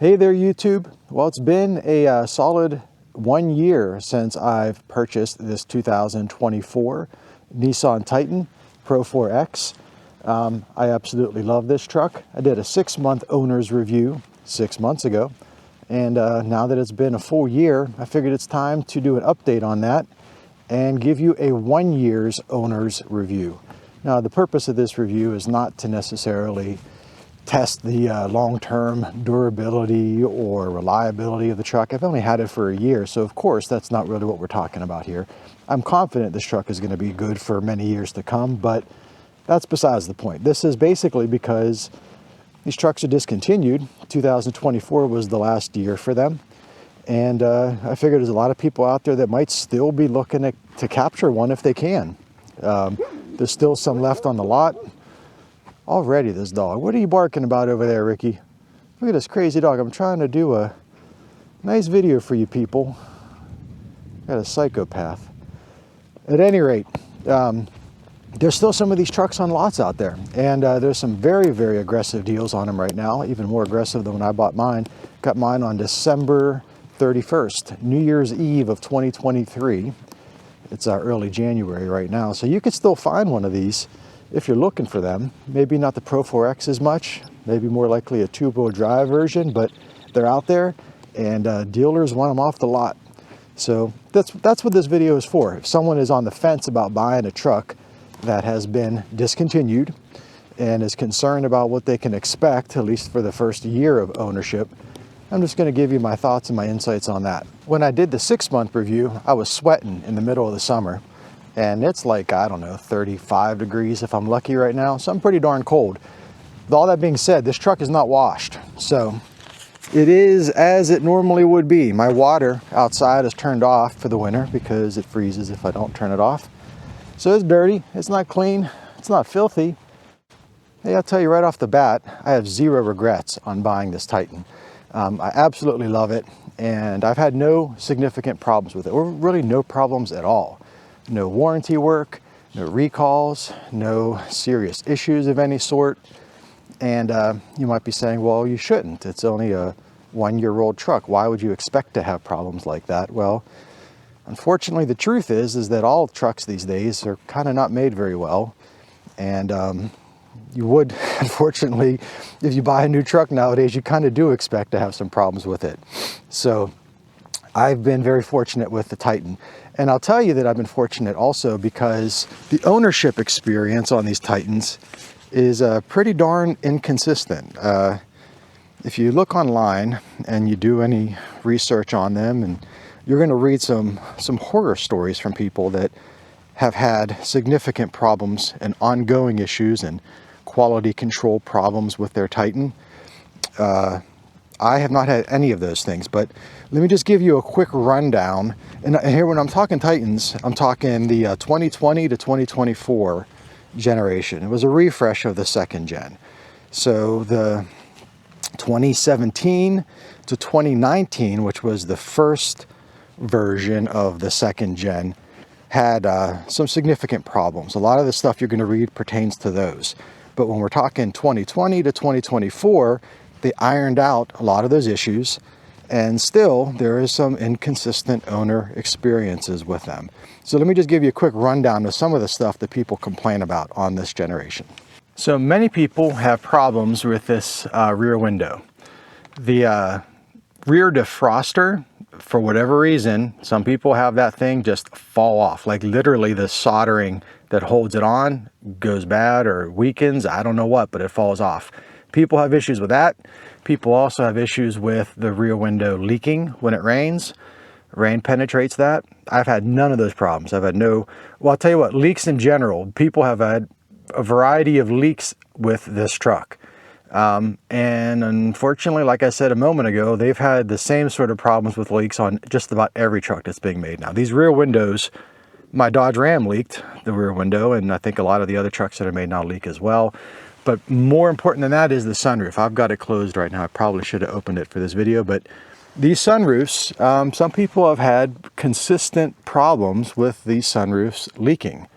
Hey there, YouTube. Well, it's been a solid 1 year since I've purchased this 2024 Nissan Titan Pro4X. I absolutely love this truck. I did a 6-month owner's review 6 months ago, and now that it's been a full year, I figured it's time to do an update on that and give you a 1 year's owner's review. Now, the purpose of this review is not to necessarily test the long-term durability or reliability of the truck. I've only had it for a year, so of course that's not really what we're talking about here. I'm confident this truck is going to be good for many years to come, but that's besides the point. This is basically because these trucks are discontinued. 2024 was the last year for them, and I figured there's a lot of people out there that might still be looking to capture one if they can. There's still some left on the lot. Already this dog. What are you barking about over there, Ricky? Look at this crazy dog. I'm trying to do a nice video for you people. Got a psychopath. At any rate, there's still some of these trucks on lots out there, and there's some very, very aggressive deals on them right now, even more aggressive than when I bought mine. Got mine on December 31st, New Year's Eve of 2023. It's early January right now, so you could still find one of these if you're looking for them. Maybe not the Pro4X as much, maybe more likely a two-wheel drive version, but they're out there, and dealers want them off the lot. So that's what this video is for. If someone is on the fence about buying a truck that has been discontinued and is concerned about what they can expect, at least for the first year of ownership, I'm just going to give you my thoughts and my insights on that. When I did the 6-month review, I was sweating in the middle of the summer. And it's like, I don't know, 35 degrees if I'm lucky right now. So I'm pretty darn cold. With all that being said, this truck is not washed. So it is as it normally would be. My water outside is turned off for the winter because it freezes if I don't turn it off. So it's dirty, it's not clean, it's not filthy. Hey, I'll tell you right off the bat, I have zero regrets on buying this Titan. I absolutely love it, and I've had no significant problems with it, or really no problems at all. No warranty work, no recalls, no serious issues of any sort. And you might be saying, well, you shouldn't. It's only a 1-year-old truck. Why would you expect to have problems like that? Well, unfortunately, the truth is that all trucks these days are kind of not made very well. And you would, unfortunately, if you buy a new truck nowadays, you kind of do expect to have some problems with it. So I've been very fortunate with the Titan. And I'll tell you that I've been fortunate also because the ownership experience on these Titans is pretty darn inconsistent. If you look online and you do any research on them, and you're going to read some horror stories from people that have had significant problems and ongoing issues and quality control problems with their Titan. I have not had any of those things, but let me just give you a quick rundown. And here, when I'm talking Titans, I'm talking the 2020 to 2024 generation. It was a refresh of the 2nd gen. So the 2017 to 2019, which was the first version of the 2nd gen, had some significant problems. A lot of the stuff you're going to read pertains to those. But when we're talking 2020 to 2024, they ironed out a lot of those issues, and still there is some inconsistent owner experiences with them. So let me just give you a quick rundown of some of the stuff that people complain about on this generation. So many people have problems with this rear window. The rear defroster, for whatever reason, some people have that thing just fall off. Like literally the soldering that holds it on goes bad or weakens. I don't know what, but it falls off. People have issues with that. People also have issues with the rear window leaking when it rains. Rain penetrates that. I've had none of those problems. I've had no, well, I'll tell you what, leaks in general. People have had a variety of leaks with this truck. And unfortunately, like I said a moment ago, they've had the same sort of problems with leaks on just about every truck that's being made now. These rear windows, my Dodge Ram leaked the rear window, and I think a lot of the other trucks that are made now leak as well. But more important than that is the sunroof. I've got it closed right now. I probably should have opened it for this video, but these sunroofs, some people have had consistent problems with these sunroofs leaking.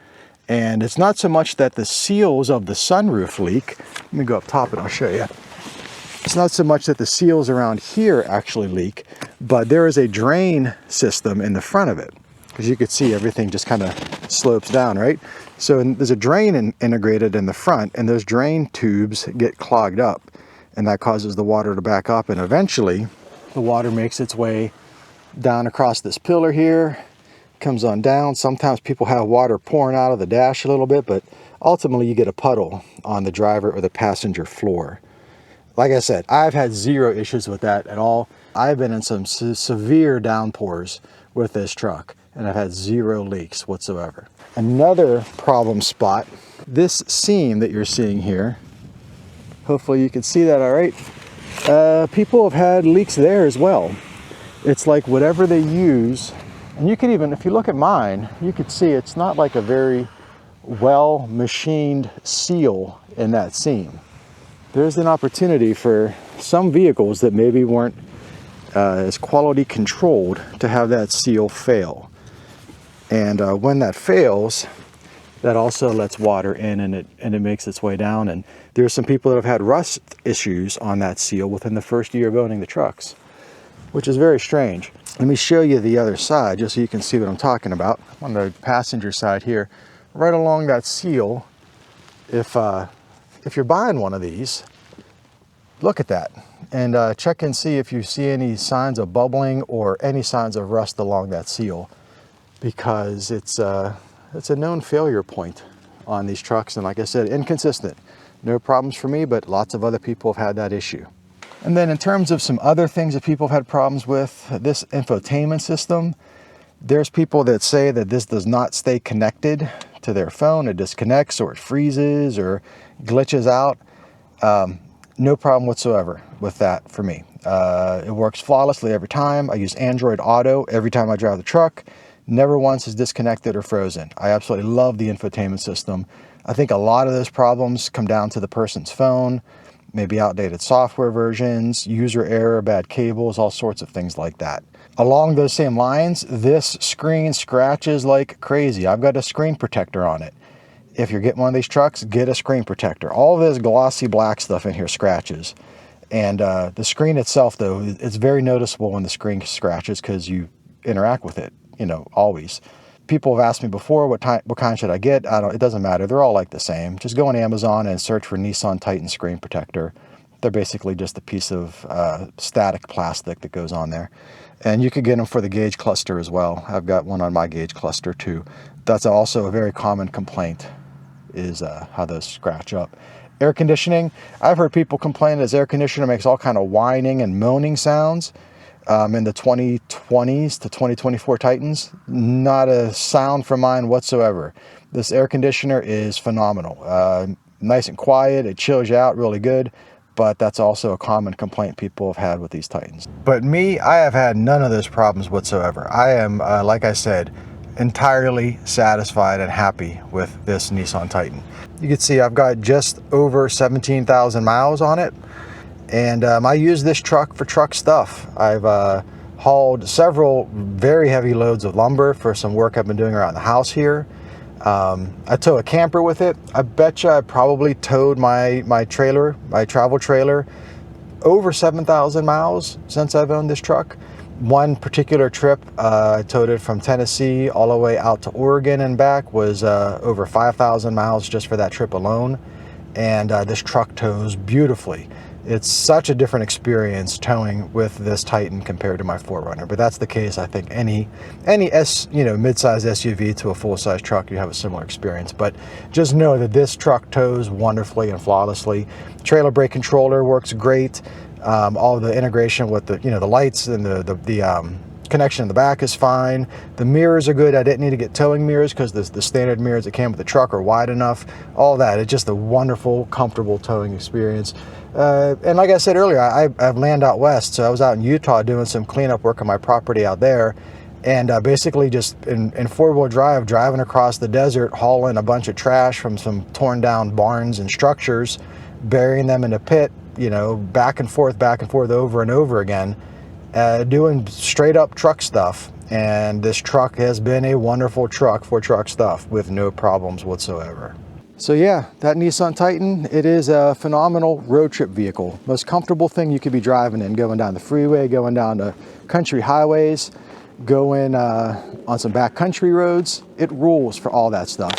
And it's not so much that the seals of the sunroof leak. Let me go up top and I'll show you. It's not so much that the seals around here actually leak, but there is a drain system in the front of it. Because you could see everything just kind of slopes down, right? So there's a drain integrated in the front, and those drain tubes get clogged up, and that causes the water to back up, and eventually the water makes its way down across this pillar here, comes on down. Sometimes people have water pouring out of the dash a little bit, but ultimately you get a puddle on the driver or the passenger floor. Like I said, I've had zero issues with that at all. I've been in some severe downpours with this truck, and I've had zero leaks whatsoever. Another problem spot, this seam that you're seeing here, hopefully you can see that all right. People have had leaks there as well. It's like whatever they use, and you can even, if you look at mine, you could see it's not like a very well machined seal in that seam. There's an opportunity for some vehicles that maybe weren't as quality controlled to have that seal fail. And when that fails, that also lets water in, and it makes its way down. And there's some people that have had rust issues on that seal within the first year of owning the trucks, which is very strange. Let me show you the other side just so you can see what I'm talking about. On the passenger side here, right along that seal, if you're buying one of these, look at that and check and see if you see any signs of bubbling or any signs of rust along that seal, because it's a known failure point on these trucks. And like I said, inconsistent. No problems for me, but lots of other people have had that issue. And then in terms of some other things that people have had problems with, this infotainment system, there's people that say that this does not stay connected to their phone. It disconnects or it freezes or glitches out. No problem whatsoever with that for me. It works flawlessly every time. I use Android Auto every time I drive the truck. Never once is disconnected or frozen. I absolutely love the infotainment system. I think a lot of those problems come down to the person's phone, maybe outdated software versions, user error, bad cables, all sorts of things like that. Along those same lines, this screen scratches like crazy. I've got a screen protector on it. If you're getting one of these trucks, get a screen protector. All of this glossy black stuff in here scratches. And the screen itself, though, it's very noticeable when the screen scratches because you interact with it, you know, always. People have asked me before, what kind should I get? It doesn't matter. They're all like the same. Just go on Amazon and search for Nissan Titan screen protector. They're basically just a piece of static plastic that goes on there. And you could get them for the gauge cluster as well. I've got one on my gauge cluster too. That's also a very common complaint, is how those scratch up. Air conditioning, I've heard people complain that this air conditioner makes all kind of whining and moaning sounds in the 2020s to 2024 Titans. Not a sound from mine whatsoever. This air conditioner is phenomenal. Nice and quiet, it chills you out really good, but that's also a common complaint people have had with these Titans. But me, I have had none of those problems whatsoever. I am, like I said, entirely satisfied and happy with this Nissan Titan. You can see I've got just over 17,000 miles on it, and I use this truck for truck stuff. I've hauled several very heavy loads of lumber for some work I've been doing around the house here. I tow a camper with it. I bet you I probably towed my trailer, my travel trailer, over 7,000 miles since I've owned this truck. One particular trip, I towed it from Tennessee all the way out to Oregon and back, was over 5,000 miles just for that trip alone. And this truck tows beautifully. It's such a different experience towing with this Titan compared to my 4Runner. But that's the case, I think, any mid-size SUV to a full-size truck, you have a similar experience. But just know that this truck tows wonderfully and flawlessly. Trailer brake controller works great. All the integration with the lights and the connection in the back is fine. The mirrors are good. I didn't need to get towing mirrors because the standard mirrors that came with the truck are wide enough. All that. It's just a wonderful, comfortable towing experience. And like I said earlier, I've land out west, so I was out in Utah doing some cleanup work on my property out there, and basically just in four-wheel drive, driving across the desert, hauling a bunch of trash from some torn down barns and structures, burying them in a pit, back and forth over and over again, doing straight up truck stuff. And this truck has been a wonderful truck for truck stuff with no problems whatsoever. So yeah, that Nissan Titan, it is a phenomenal road trip vehicle. Most comfortable thing you could be driving in, going down the freeway, going down the country highways, going on some backcountry roads. It rules for all that stuff.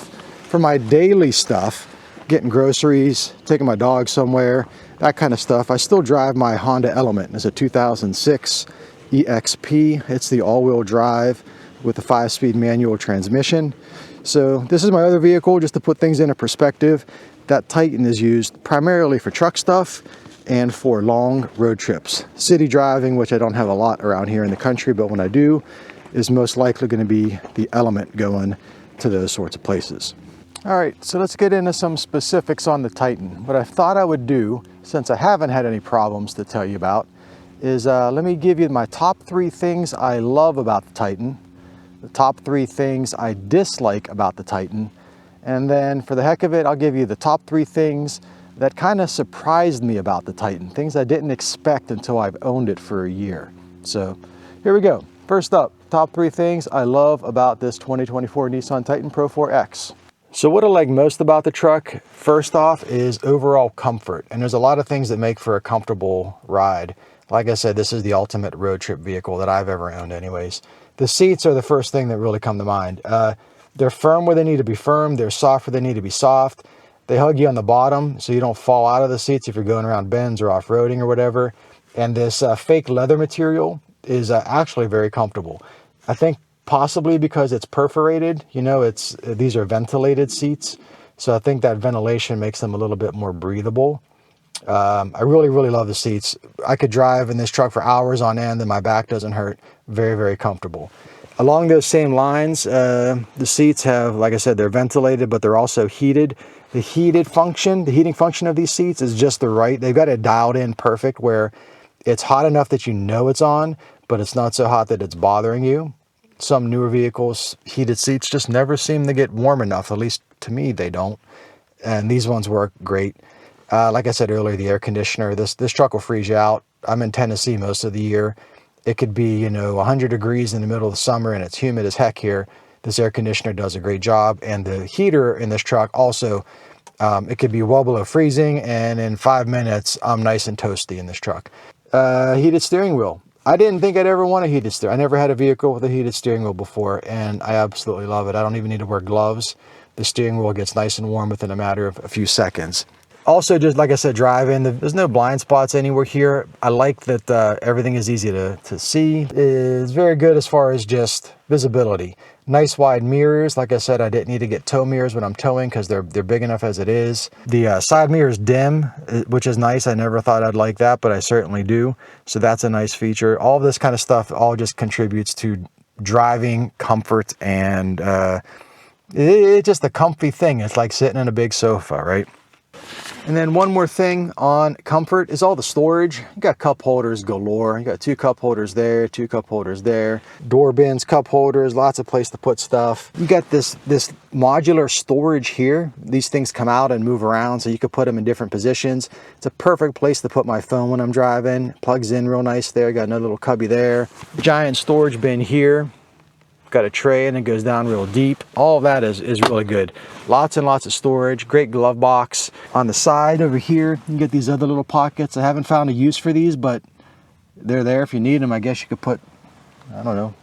For my daily stuff, getting groceries, taking my dog somewhere, that kind of stuff, I still drive my Honda Element. It's a 2006 EXP. It's the all-wheel drive with a 5-speed manual transmission. So this is my other vehicle, just to put things into perspective. That Titan is used primarily for truck stuff and for long road trips. City driving, which I don't have a lot around here in the country, but when I do, is most likely going to be the Element going to those sorts of places. All right, so let's get into some specifics on the Titan. What I thought I would do, since I haven't had any problems to tell you about, is let me give you my top 3 things I love about the Titan, the top 3 things I dislike about the Titan, and then for the heck of it, I'll give you the top 3 things that kind of surprised me about the Titan, things I didn't expect until I've owned it for a year. So here we go. First up, top 3 things I love about this 2024 Nissan Titan Pro 4X. So what I like most about the truck, first off, is overall comfort. And there's a lot of things that make for a comfortable ride. Like I said, this is the ultimate road trip vehicle that I've ever owned anyways. The seats are the first thing that really come to mind. They're firm where they need to be firm. They're soft where they need to be soft. They hug you on the bottom so you don't fall out of the seats if you're going around bends or off-roading or whatever. And this fake leather material is actually very comfortable. I think possibly because it's perforated, you know, these are ventilated seats. So I think that ventilation makes them a little bit more breathable. I really, really love the seats. I could drive in this truck for hours on end and my back doesn't hurt. Very, very comfortable. Along those same lines, the seats have, like I said, they're ventilated, but they're also heated. The heating function of these seats is just the right. They've got it dialed in perfect where it's hot enough that you know it's on, but it's not so hot that it's bothering you. Some newer vehicles, heated seats just never seem to get warm enough. At least to me, they don't. And these ones work great. Like I said earlier, the air conditioner, this truck will freeze you out. I'm in Tennessee most of the year. It could be, you know, 100 degrees in the middle of the summer and it's humid as heck here. This air conditioner does a great job. And the heater in this truck also, it could be well below freezing. And in 5 minutes, I'm nice and toasty in this truck. Heated steering wheel. I didn't think I'd ever want a heated steering. I never had a vehicle with a heated steering wheel before, and I absolutely love it. I don't even need to wear gloves. The steering wheel gets nice and warm within a matter of a few seconds. Also, just like I said, driving, there's no blind spots anywhere here. I like that everything is easy to see. It's very good as far as just visibility. Nice wide mirrors. Like I said, I didn't need to get tow mirrors when I'm towing because they're big enough as it is. The side mirrors dim, which is nice. I never thought I'd like that, but I certainly do. So that's a nice feature. All of this kind of stuff all just contributes to driving comfort, and it's just a comfy thing. It's like sitting in a big sofa, right? And then one more thing on comfort is all the storage. You got cup holders galore. You got 2 cup holders there, 2 cup holders there, door bins, cup holders, lots of place to put stuff. You got this modular storage here. These things come out and move around so you could put them in different positions. It's a perfect place to put my phone when I'm driving. Plugs in real nice there. Got another little cubby there. Giant storage bin here. Got a tray and it goes down real deep. All of that is really good. Lots and lots of storage. Great glove box. On the side over here, you get these other little pockets. I haven't found a use for these, but they're there if you need them. I guess you could put, I don't know.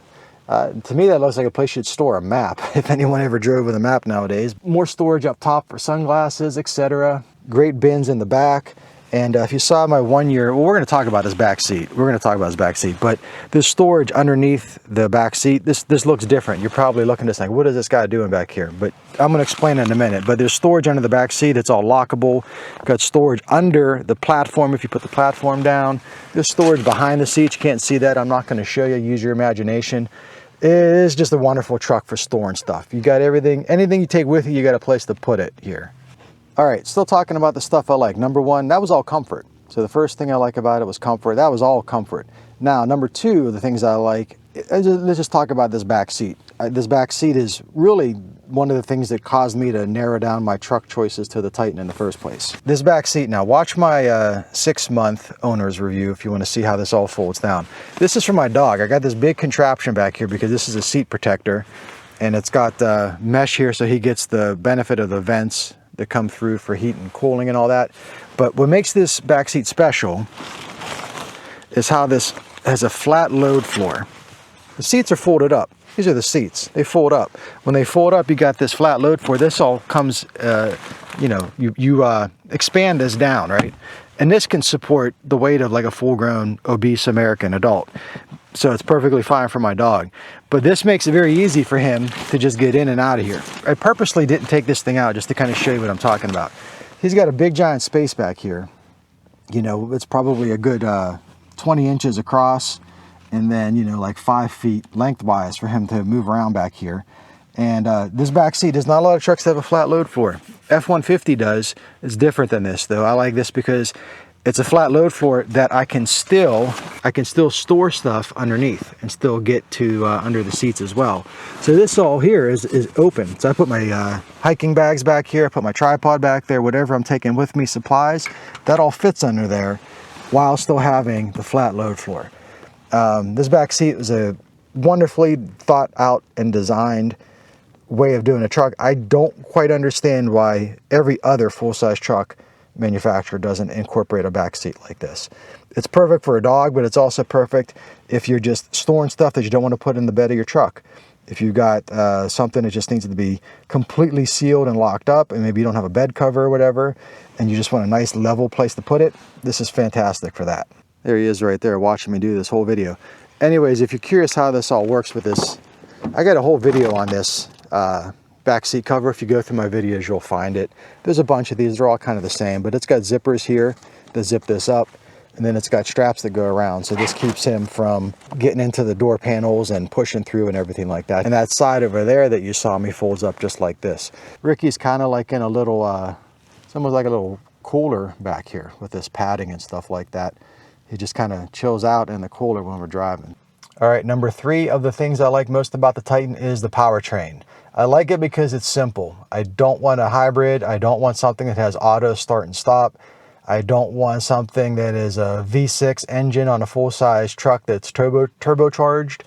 To me, that looks like a place you'd store a map, if anyone ever drove with a map nowadays. More storage up top for sunglasses, etc. Great bins in the back. And if you saw my 1 year, well, we're going to talk about this back seat. We're going to talk about this back seat, but this storage underneath the back seat, this looks different. You're probably looking at this like, what is this guy doing back here? But I'm going to explain it in a minute. But there's storage under the back seat. It's all lockable. Got storage under the platform if you put the platform down. There's storage behind the seats. You can't see that. I'm not going to show you. Use your imagination. It is just a wonderful truck for storing stuff. You got everything, anything you take with you, you got a place to put it here. All right, still talking about the stuff I like. Number 1, that was all comfort. So the first thing I like about it was comfort. That was all comfort. Now, number 2 of the things I like, let's just talk about this back seat. This back seat is really one of the things that caused me to narrow down my truck choices to the Titan in the first place. This back seat, now watch my 6-month owner's review if you want to see how this all folds down. This is for my dog. I got this big contraption back here because this is a seat protector, and it's got mesh here so he gets the benefit of the vents that come through for heat and cooling and all that. But what makes this back seat special is how this has a flat load floor. The seats are folded up. These are the seats. They fold up. When they fold up, you got this flat load floor. This all comes, you know, you expand this down, right? And this can support the weight of like a full-grown obese American adult. So it's perfectly fine for my dog. But this makes it very easy for him to just get in and out of here. I purposely didn't take this thing out just to kind of show you what I'm talking about. He's got a big giant space back here. You know, it's probably a good 20 inches across, and then, you know, like 5 feet lengthwise for him to move around back here. And this back seat, there's not a lot of trucks that have a flat load floor. F-150 does. It's different than this though. I like this because it's a flat load floor that I can still store stuff underneath and still get to under the seats as well. So this all here is open. So I put my hiking bags back here, I put my tripod back there, whatever I'm taking with me, supplies, that all fits under there while still having the flat load floor. This back seat was a wonderfully thought out and designed way of doing a truck. I don't quite understand why every other full-size truck manufacturer doesn't incorporate a back seat like this. It's perfect for a dog, but it's also perfect if you're just storing stuff that you don't want to put in the bed of your truck. If you've got something that just needs to be completely sealed and locked up, and maybe you don't have a bed cover or whatever, and you just want a nice level place to put it, this is fantastic for that. There he is right there watching me do this whole video. Anyways, if you're curious how this all works with this, I got a whole video on this back seat cover. If you go through my videos, you'll find it. There's a bunch of these. They're all kind of the same, but it's got zippers here that zip this up, and then it's got straps that go around. So this keeps him from getting into the door panels and pushing through and everything like that. And that side over there that you saw me folds up just like this. Ricky's kind of like in a little, it's almost like a little cooler back here with this padding and stuff like that. He just kind of chills out in the cooler when we're driving. All right, number 3 of the things I like most about the Titan is the powertrain. I like it because it's simple. I don't want a hybrid. I don't want something that has auto start and stop. I don't want something that is a V6 engine on a full-size truck that's turbocharged.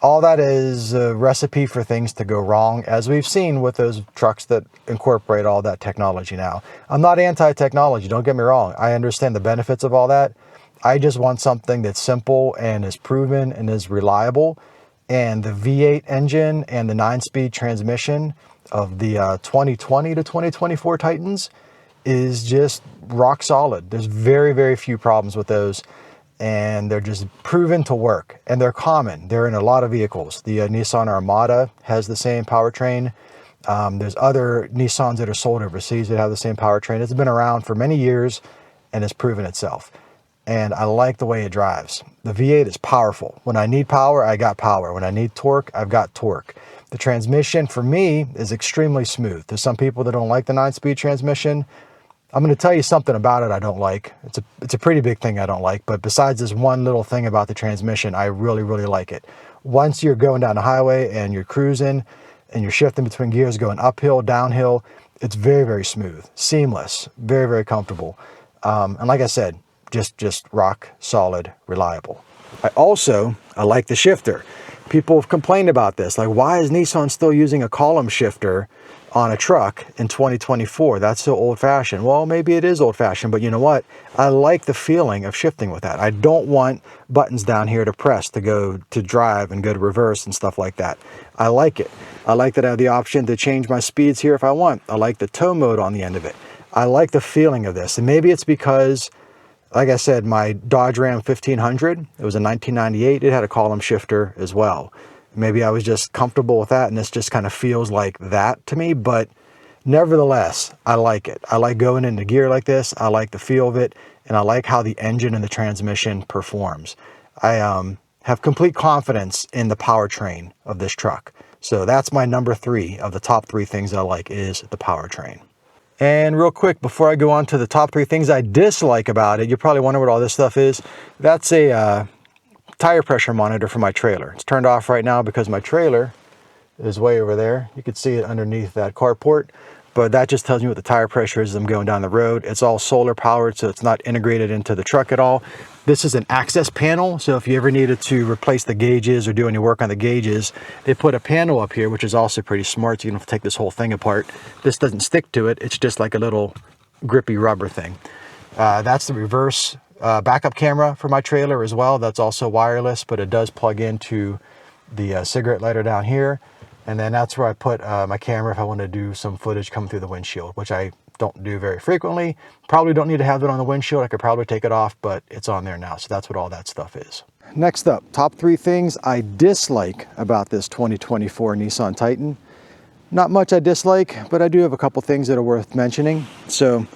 All that is a recipe for things to go wrong, as we've seen with those trucks that incorporate all that technology now. I'm not anti-technology, don't get me wrong. I understand the benefits of all that. I just want something that's simple and is proven and is reliable. And the V8 engine and the 9-speed transmission of the 2020 to 2024 Titans is just rock solid. There's very, very few problems with those, and they're just proven to work, and they're common. They're in a lot of vehicles. The Nissan Armada has the same powertrain. There's other Nissans that are sold overseas that have the same powertrain. It's been around for many years and has proven itself. And I like the way it drives. The V8 is powerful. When I need power, I got power. When I need torque, I've got torque. The transmission for me is extremely smooth. There's some people that don't like the 9-speed transmission. I'm going to tell you something about it I don't like. It's a pretty big thing I don't like, but besides this one little thing about the transmission, I really, really like it. Once you're going down the highway and you're cruising and you're shifting between gears, going uphill, downhill, it's very, very smooth, seamless, very, very comfortable. And like I said, just rock solid, reliable. I like the shifter. People have complained about this. Like, why is Nissan still using a column shifter on a truck in 2024? That's so old-fashioned. Well, maybe it is old-fashioned, but you know what? I like the feeling of shifting with that. I don't want buttons down here to press to go to drive and go to reverse and stuff like that. I like it. I like that I have the option to change my speeds here if I want. I like the tow mode on the end of it. I like the feeling of this. And maybe it's because, like I said, my Dodge Ram 1500, it was a 1998, it had a column shifter as well. Maybe I was just comfortable with that, and this just kind of feels like that to me, but nevertheless, I like it. I like going into gear like this. I like the feel of it, and I like how the engine and the transmission performs. I have complete confidence in the powertrain of this truck. So that's my number 3 of the top 3 things I like is the powertrain. And real quick, before I go on to the top 3 things I dislike about it, you probably wonder what all this stuff is. That's a tire pressure monitor for my trailer. It's turned off right now because my trailer is way over there. You can see it underneath that carport. but that just tells me what the tire pressure is as I'm going down the road. It's all solar powered, so it's not integrated into the truck at all. This is an access panel, so if you ever needed to replace the gauges or do any work on the gauges, they put a panel up here, which is also pretty smart, so you don't have to take this whole thing apart. This doesn't stick to it, it's just like a little grippy rubber thing. That's the reverse backup camera for my trailer as well. That's also wireless, but it does plug into the cigarette lighter down here. And then that's where I put my camera if I want to do some footage coming through the windshield, which I don't do very frequently. Probably don't need to have it on the windshield. I could probably take it off, but it's on there now. So that's what all that stuff is. Next up, top 3 things I dislike about this 2024 Nissan Titan. Not much I dislike, but I do have a couple things that are worth mentioning. So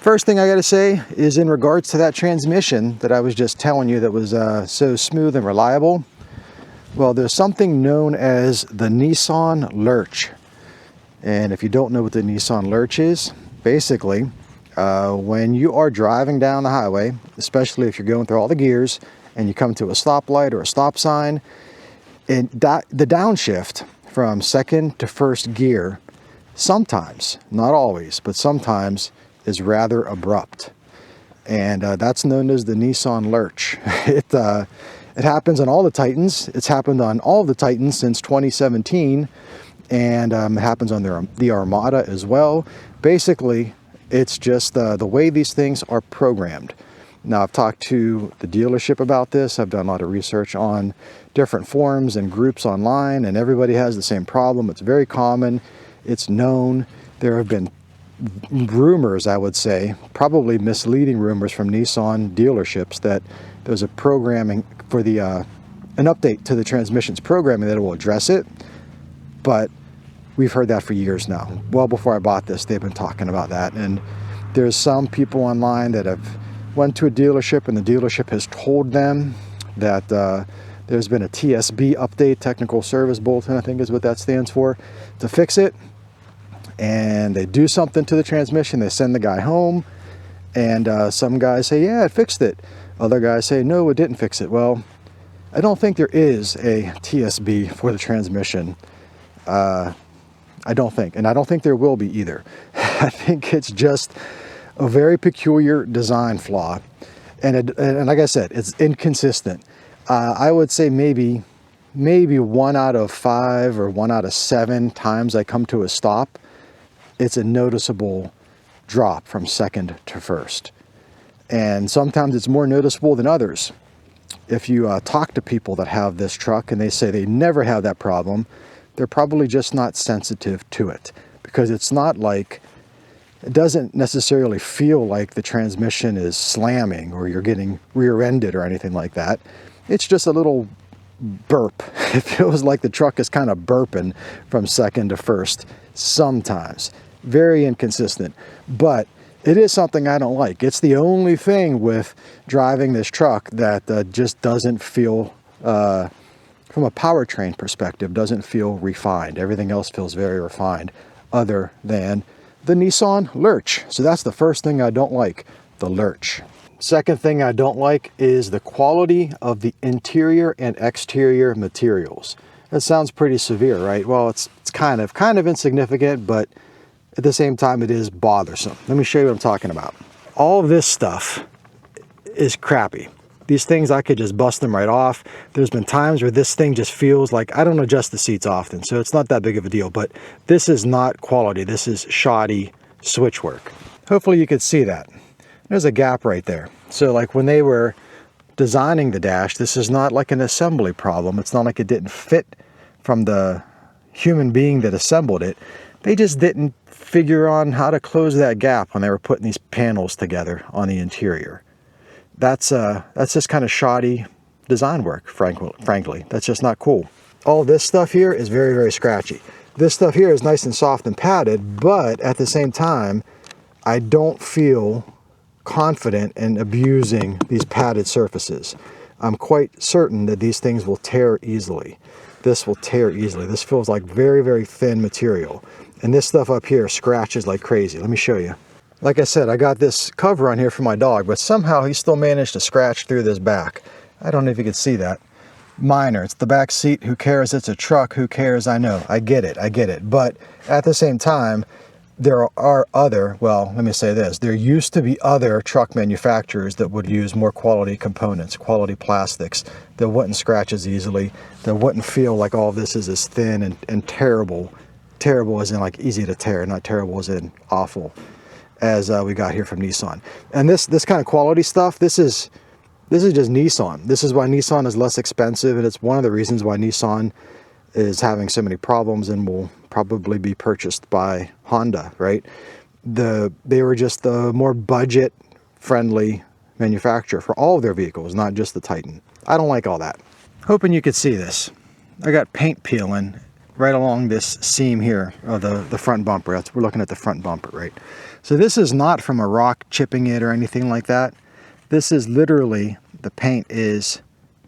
first thing I got to say is in regards to that transmission that I was just telling you that was so smooth and reliable. Well, there's something known as the Nissan lurch. And if you don't know what the Nissan lurch is, basically, when you are driving down the highway, especially if you're going through all the gears and you come to a stoplight or a stop sign, and the downshift from second to first gear, sometimes, not always, but sometimes is rather abrupt. And that's known as the Nissan lurch. It happens on all the Titans. It's happened on all the Titans since 2017, and it happens on the Armada as well. Basically, it's just the way these things are programmed. Now, I've talked to the dealership about this. I've done a lot of research on different forums and groups online, and everybody has the same problem. It's very common. It's known. There have been rumors, I would say, probably misleading rumors from Nissan dealerships that there's a programming for the an update to the transmission's programming that will address it, but we've heard that for years now. Well before I bought this, they've been talking about that, and there's some people online that have went to a dealership and the dealership has told them that there's been a TSB update, technical service bulletin, I think is what that stands for, to fix it. And they do something to the transmission, they send the guy home, and some guys say, yeah, it fixed it. Other guys say, no, it didn't fix it. Well, I don't think there is a TSB for the transmission. I don't think, and I don't think there will be either. I think it's just a very peculiar design flaw. And like I said, it's inconsistent. I would say maybe 1 out of 5 or 1 out of 7 times I come to a stop, it's a noticeable drop from second to first. And sometimes it's more noticeable than others. If you talk to people that have this truck and they say they never have that problem, they're probably just not sensitive to it, because it's not like, it doesn't necessarily feel like the transmission is slamming or you're getting rear-ended or anything like that. It's just a little burp. It feels like the truck is kind of burping from second to first sometimes. Very inconsistent, but it is something I don't like. It's the only thing with driving this truck that just doesn't feel, from a powertrain perspective, doesn't feel refined. Everything else feels very refined other than the Nissan lurch. So that's the first thing I don't like, the lurch. Second thing I don't like is the quality of the interior and exterior materials. That sounds pretty severe, right? Well, it's kind of insignificant, but at the same time, it is bothersome. Let me show you what I'm talking about. All of this stuff is crappy. These things, I could just bust them right off. There's been times where this thing just feels like, I don't adjust the seats often, so it's not that big of a deal, but this is not quality. This is shoddy switch work. Hopefully you could see that. There's a gap right there. So like when they were designing the dash, this is not like an assembly problem. It's not like it didn't fit from the human being that assembled it. They just didn't figure on how to close that gap when they were putting these panels together on the interior. That's just kind of shoddy design work, frankly. That's just not cool. All this stuff here is very, very scratchy. This stuff here is nice and soft and padded, but at the same time, I don't feel confident in abusing these padded surfaces. I'm quite certain that these things will tear easily. This will tear easily. This feels like very, very thin material. And this stuff up here scratches like crazy. Let me show you. Like I said, I got this cover on here for my dog, but somehow he still managed to scratch through this back. I don't know if you can see that. Minor, it's the back seat, who cares? It's a truck, who cares? I know, I get it. But at the same time, there are other, well, let me say this, there used to be other truck manufacturers that would use more quality components, quality plastics, that wouldn't scratch as easily, that wouldn't feel like all this is as thin and terrible. Terrible as in like easy to tear, not terrible as in awful, as we got here from Nissan. And this kind of quality stuff, this is just Nissan. This is why Nissan is less expensive, and it's one of the reasons why Nissan is having so many problems and will probably be purchased by Honda, right? They were just the more budget friendly manufacturer for all of their vehicles, not just the Titan. I don't like all that. Hoping you could see this. I got paint peeling right along this seam here of the front bumper. We're looking at the front bumper, right? So this is not from a rock chipping it or anything like that. This is literally, the paint is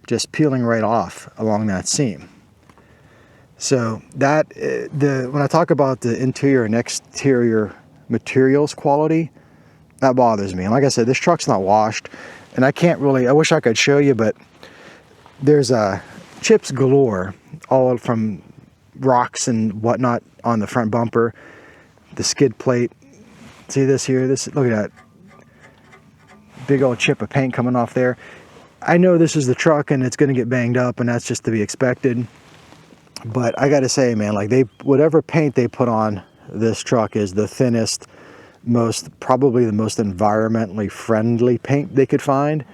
just peeling right off along that seam. So that, when I talk about the interior and exterior materials quality, that bothers me. And like I said, this truck's not washed, and I can't really, I wish I could show you, but there's chips galore, all from rocks and whatnot on the front bumper, the skid plate. See this here? Look at that big old chip of paint coming off there. I know this is the truck and it's going to get banged up, and that's just to be expected. But I got to say, man, like whatever paint they put on this truck is the thinnest, probably the most environmentally friendly paint they could find,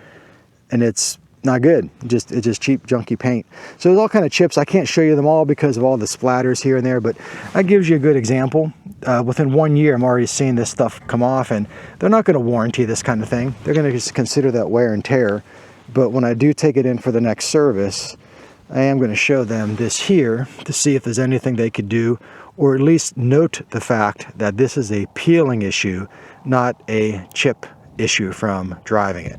and it's not good. It's just cheap, junky paint. So there's all kind of chips. I can't show you them all because of all the splatters here and there, but that gives you a good example. Within 1 year, I'm already seeing this stuff come off, and they're not going to warranty this kind of thing. They're going to just consider that wear and tear. But when I do take it in for the next service, I am going to show them this here to see if there's anything they could do, or at least note the fact that this is a peeling issue, not a chip issue from driving it.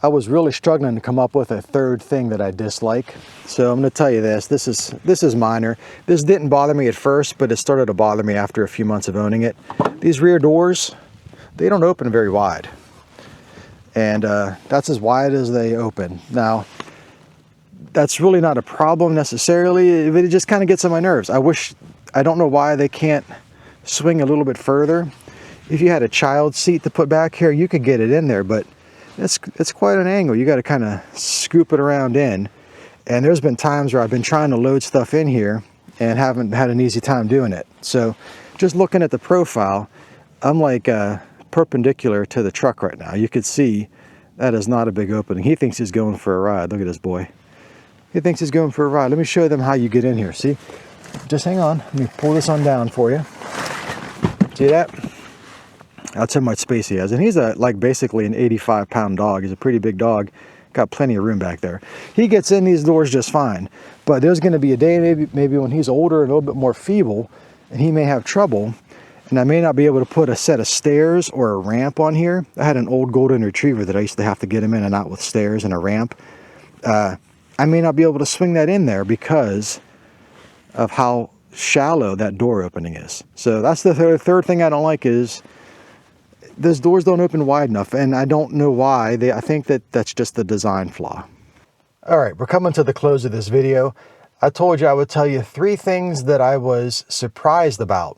I was really struggling to come up with a third thing that I dislike. So I'm going to tell you this. This is minor. This didn't bother me at first, but it started to bother me after a few months of owning it. These rear doors, they don't open very wide. And that's as wide as they open. Now, that's really not a problem necessarily, but it just kind of gets on my nerves. I don't know why they can't swing a little bit further. If you had a child seat to put back here, you could get it in there, but it's quite an angle. You got to kind of scoop it around in. And there's been times where I've been trying to load stuff in here and haven't had an easy time doing it. So just looking at the profile, I'm like perpendicular to the truck right now. You could see that is not a big opening. He thinks he's going for a ride. Look at this boy. He thinks he's going for a ride. Let me show them how you get in here. See? Just hang on. Let me pull this on down for you. See that? That's how much space he has. And he's like basically an 85-pound dog. He's a pretty big dog. Got plenty of room back there. He gets in these doors just fine. But there's going to be a day maybe when he's older and a little bit more feeble, and he may have trouble. And I may not be able to put a set of stairs or a ramp on here. I had an old golden retriever that I used to have to get him in and out with stairs and a ramp. I may not be able to swing that in there because of how shallow that door opening is. So that's the third thing I don't like, is those doors don't open wide enough, and I don't know why. I think that's just a design flaw. All right, we're coming to the close of this video. I told you I would tell you 3 things that I was surprised about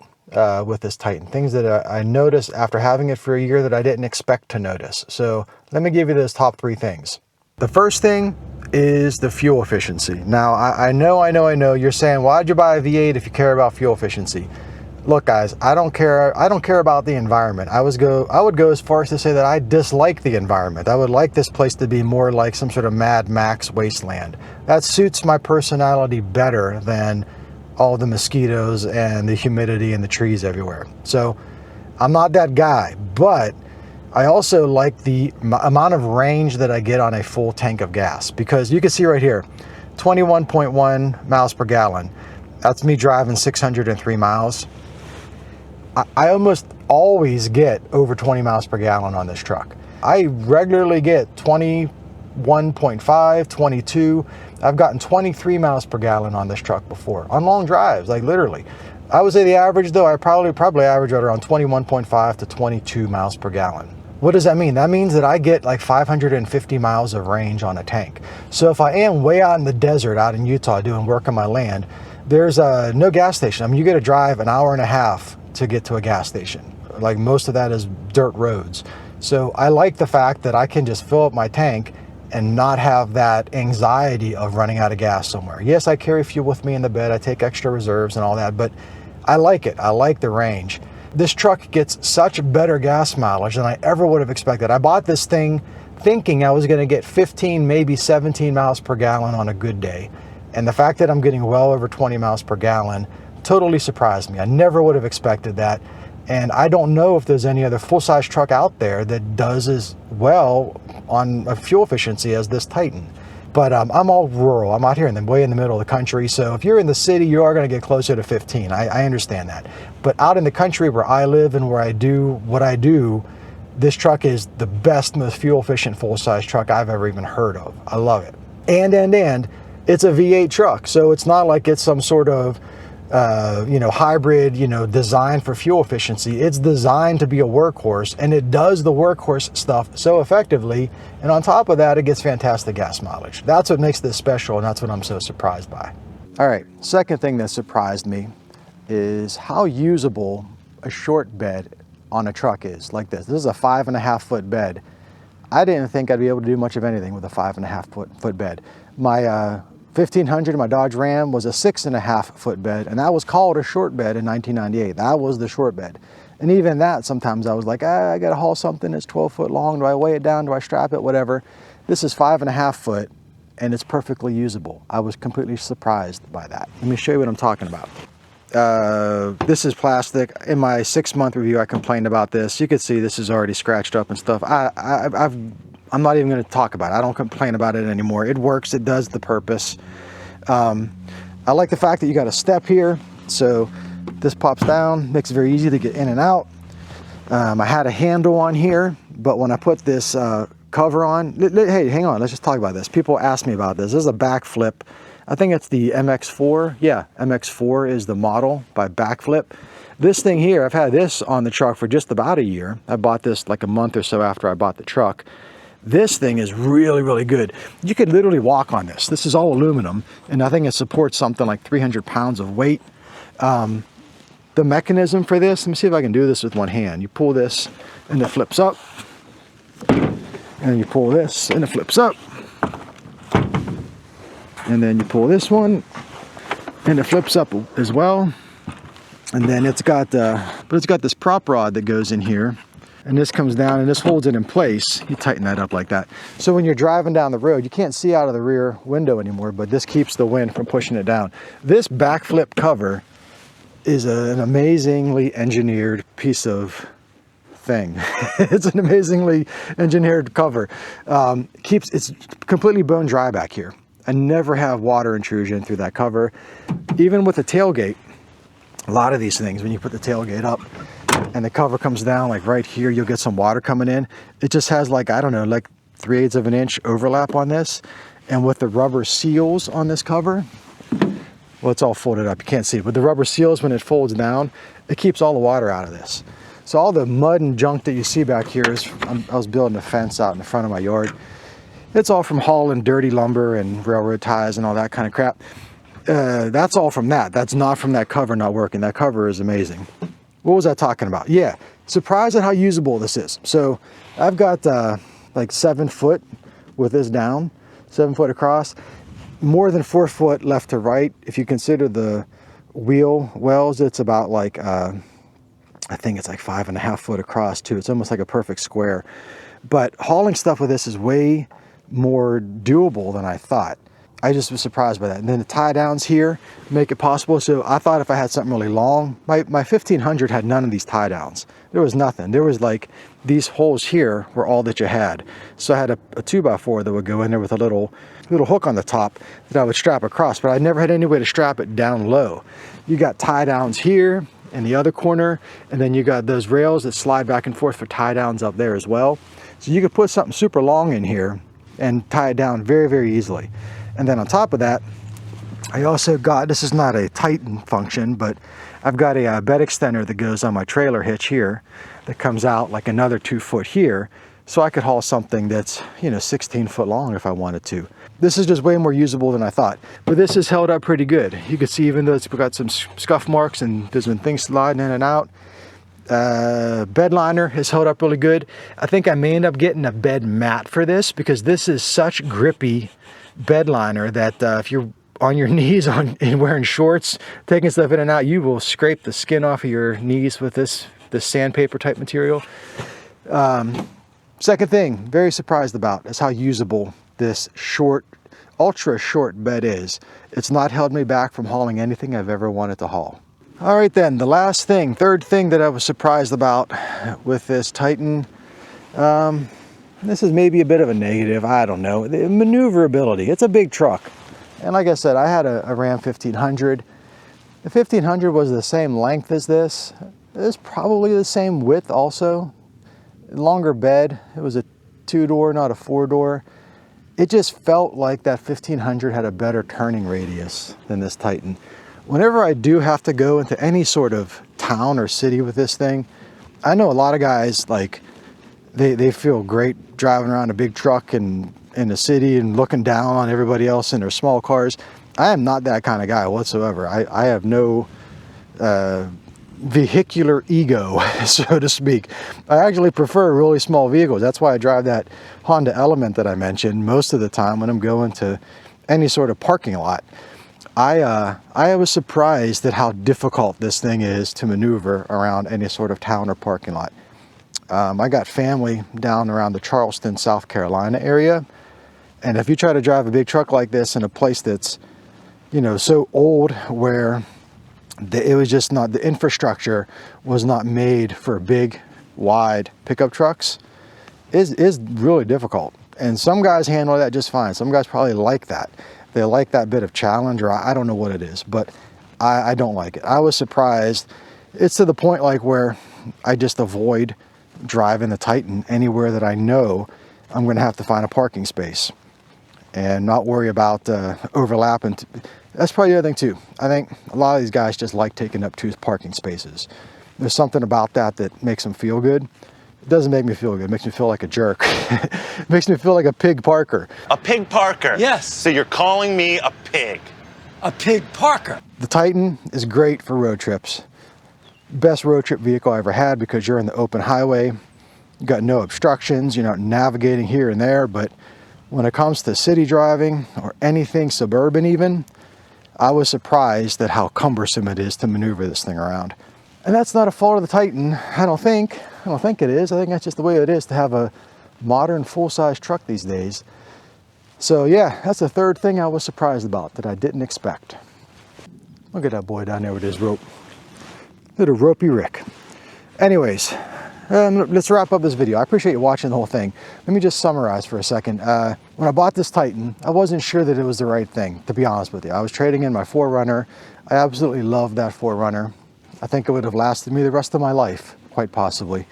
with this Titan. Things that I noticed after having it for a year that I didn't expect to notice. So let me give you those top 3 things. The first thing is the fuel efficiency. Now, I know you're saying, why'd you buy a V8 if you care about fuel efficiency? Look, guys, I don't care about the environment. I would go as far as to say that I dislike the environment. I would like this place to be more like some sort of Mad Max wasteland. That suits my personality better than all the mosquitoes and the humidity and the trees everywhere. So I'm not that guy, but I also like the amount of range that I get on a full tank of gas, because you can see right here, 21.1 miles per gallon. That's me driving 603 miles. I almost always get over 20 miles per gallon on this truck. I regularly get 21.5, 22. I've gotten 23 miles per gallon on this truck before, on long drives, like literally. I would say the average though, I probably average at around 21.5 to 22 miles per gallon. What does that mean? That means that I get like 550 miles of range on a tank. So if I am way out in the desert, out in Utah doing work on my land, there's no gas station. I mean, you got to drive an hour and a half to get to a gas station. Like most of that is dirt roads. So I like the fact that I can just fill up my tank and not have that anxiety of running out of gas somewhere. Yes, I carry fuel with me in the bed. I take extra reserves and all that, but I like it. I like the range. This truck gets such better gas mileage than I ever would have expected. I bought this thing thinking I was going to get 15, maybe 17 miles per gallon on a good day. And the fact that I'm getting well over 20 miles per gallon totally surprised me. I never would have expected that. And I don't know if there's any other full-size truck out there that does as well on a fuel efficiency as this Titan. But I'm all rural. I'm out here way in the middle of the country. So if you're in the city, you are going to get closer to 15. I understand that. But out in the country where I live and where I do what I do, this truck is the best, most fuel efficient full-size truck I've ever even heard of. I love it. And it's a V8 truck. So it's not like it's some sort of hybrid, designed for fuel efficiency. It's designed to be a workhorse, and it does the workhorse stuff so effectively. And on top of that, it gets fantastic gas mileage. That's what makes this special, and that's what I'm so surprised by. All right, second thing that surprised me is how usable a short bed on a truck is like this. This is a 5.5 foot bed. I didn't think I'd be able to do much of anything with a 5.5 foot bed. My 1500, my Dodge Ram, was a 6.5 foot bed, and that was called a short bed in 1998. That was the short bed. And even that, sometimes I was like, I gotta haul something that's 12 foot long. Do I weigh it down? Do I strap it? Whatever. This is 5.5 foot, and it's perfectly usable. I was completely surprised by that. Let me show you what I'm talking about. This is plastic. In my 6-month review, I complained about this. You can see this is already scratched up and stuff. I'm not even going to talk about it. I don't complain about it anymore. It works. It does the purpose. I like the fact that you got a step here. So this pops down, makes it very easy to get in and out. I had a handle on here, but when I put this cover on, hey, hang on, let's just talk about this. People ask me about this. This is a backflip. I think it's the MX4. Yeah, MX4 is the model by Backflip. This thing here, I've had this on the truck for just about a year. I bought this like a month or so after I bought the truck. This thing is really, really good. You could literally walk on this. This is all aluminum, and I think it supports something like 300 pounds of weight. The mechanism for this, let me see if I can do this with one hand. You pull this, and it flips up. And you pull this, and it flips up. And then you pull this one, and it flips up as well. And then it's got this prop rod that goes in here. And this comes down and this holds it in place. You tighten that up like that. So when you're driving down the road, you can't see out of the rear window anymore, but this keeps the wind from pushing it down. This backflip cover is an amazingly engineered piece of thing. It's an amazingly engineered cover. It's completely bone dry back here. I never have water intrusion through that cover. Even with the tailgate, a lot of these things, when you put the tailgate up, and the cover comes down like right here, you'll get some water coming in. It just has like, I don't know, like 3/8 of an inch overlap on this. And with the rubber seals on this cover, well, it's all folded up, you can't see it, but the rubber seals, when it folds down, it keeps all the water out of this. So all the mud and junk that you see back here is, I was building a fence out in the front of my yard. It's all from hauling dirty lumber and railroad ties and all that kind of crap. That's all from that. That's not from that cover not working. That cover is amazing. What was I talking about? Yeah, surprised at how usable this is. So I've got like 7 foot with this down, 7 foot across, more than 4 foot left to right. If you consider the wheel wells, it's about like, I think it's like 5.5 foot across too. It's almost like a perfect square. But hauling stuff with this is way more doable than I thought. I just was surprised by that. And then the tie downs here make it possible. So I thought if I had something really long, my 1500 had none of these tie downs. There was nothing. There was like these holes here were all that you had. So I had a 2x4 that would go in there with a little hook on the top that I would strap across, but I never had any way to strap it down low. You got tie downs here in the other corner, and then you got those rails that slide back and forth for tie downs up there as well. So you could put something super long in here and tie it down very, very easily. And then on top of that, I also got, this is not a Titan function, but I've got a bed extender that goes on my trailer hitch here that comes out like another 2 foot here. so I could haul something that's, you know, 16 foot long if I wanted to. This is just way more usable than I thought, but this has held up pretty good. You can see even though it's got some scuff marks and there's been things sliding in and out, bed liner has held up really good. I think I may end up getting a bed mat for this because this is such grippy bed liner that if you're on your knees and wearing shorts, taking stuff in and out, you will scrape the skin off of your knees with this sandpaper type material. Second thing, very surprised about is how usable this short, ultra short bed is. It's not held me back from hauling anything I've ever wanted to haul. All right then, the last thing, third thing that I was surprised about with this Titan, this is maybe a bit of a negative, I don't know. The maneuverability, it's a big truck. And like I said, I had a Ram 1500. The 1500 was the same length as this. It's probably the same width also. Longer bed, it was a 2-door, not a 4-door. It just felt like that 1500 had a better turning radius than this Titan. Whenever I do have to go into any sort of town or city with this thing, I know a lot of guys, like, they feel great driving around a big truck in the city and looking down on everybody else in their small cars. I am not that kind of guy whatsoever. I have no vehicular ego, so to speak. I actually prefer really small vehicles. That's why I drive that Honda Element that I mentioned most of the time when I'm going to any sort of parking lot. I was surprised at how difficult this thing is to maneuver around any sort of town or parking lot. I got family down around the Charleston, South Carolina area, and if you try to drive a big truck like this in a place that's, you know, so old where it was just not, the infrastructure was not made for big, wide pickup trucks, is really difficult. And some guys handle that just fine. Some guys probably like that. They like that bit of challenge, or I don't know what it is, but I don't like it. I was surprised. It's to the point like where I just avoid driving the Titan anywhere that I know I'm going to have to find a parking space and not worry about overlapping. That's probably the other thing too. I think a lot of these guys just like taking up 2 parking spaces. There's something about that makes them feel good. It doesn't make me feel good. It makes me feel like a jerk. It makes me feel like a pig parker. A pig parker? Yes. So you're calling me a pig? A pig parker. The Titan is great for road trips. Best road trip vehicle I ever had because you're in the open highway. You got no obstructions. You're not navigating here and there. But when it comes to city driving or anything suburban even, I was surprised at how cumbersome it is to maneuver this thing around. And that's not a fault of the Titan, I don't think. I don't think it is. I think that's just the way it is to have a modern full-size truck these days. So yeah, that's the third thing I was surprised about that I didn't expect. Look at that boy down there with his rope. Little ropey Rick. Anyways, let's wrap up this video. I appreciate you watching the whole thing. Let me just summarize for a second. When I bought this Titan, I wasn't sure that it was the right thing, to be honest with you. I was trading in my 4Runner. I absolutely love that 4Runner. I think it would have lasted me the rest of my life, quite possibly.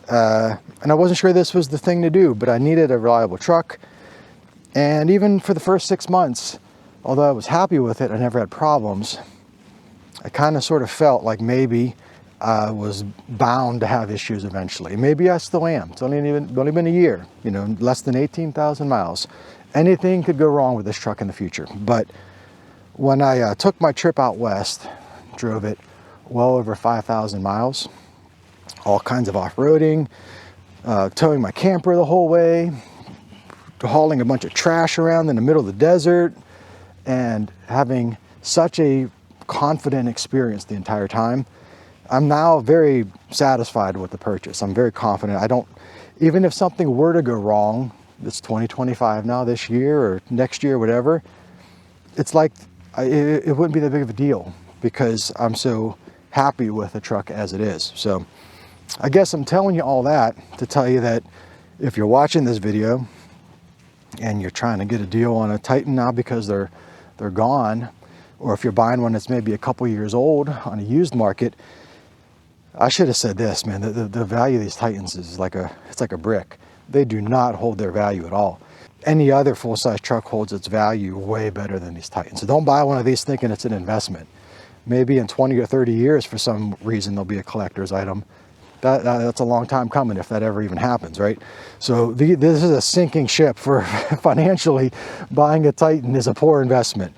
And I wasn't sure this was the thing to do, but I needed a reliable truck. And even for the first 6 months, although I was happy with it, I never had problems. I kind of sort of felt like maybe I was bound to have issues eventually. Maybe I still am. It's only been a year, you know, less than 18,000 miles. Anything could go wrong with this truck in the future. But when I took my trip out west, drove it well over 5,000 miles, all kinds of off-roading, towing my camper the whole way, hauling a bunch of trash around in the middle of the desert, and having such a confident experience the entire time. I'm now very satisfied with the purchase. I'm very confident. Even if something were to go wrong, it's 2025 now, this year or next year, whatever, it's like it wouldn't be that big of a deal because I'm so happy with the truck as it is. So I guess I'm telling you all that to tell you that if you're watching this video and you're trying to get a deal on a Titan now because they're gone, or if you're buying one that's maybe a couple years old on a used market, I should have said this, man. The value of these Titans is it's like a brick. They do not hold their value at all. Any other full-size truck holds its value way better than these Titans. So don't buy one of these thinking it's an investment. Maybe in 20 or 30 years, for some reason, they'll be a collector's item. That's a long time coming if that ever even happens, right? So this is a sinking ship for financially. Buying a Titan is a poor investment.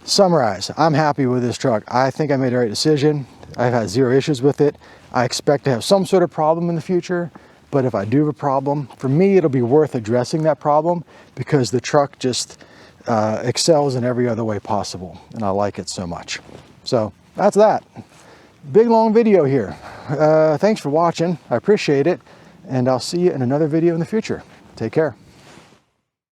Summarize, I'm happy with this truck. I think I made the right decision. I've had zero issues with it. I expect to have some sort of problem in the future, but if I do have a problem, for me, it'll be worth addressing that problem because the truck just excels in every other way possible, and I like it so much. So that's that. Big long video here. Thanks for watching. I appreciate it, and I'll see you in another video in the future. Take care.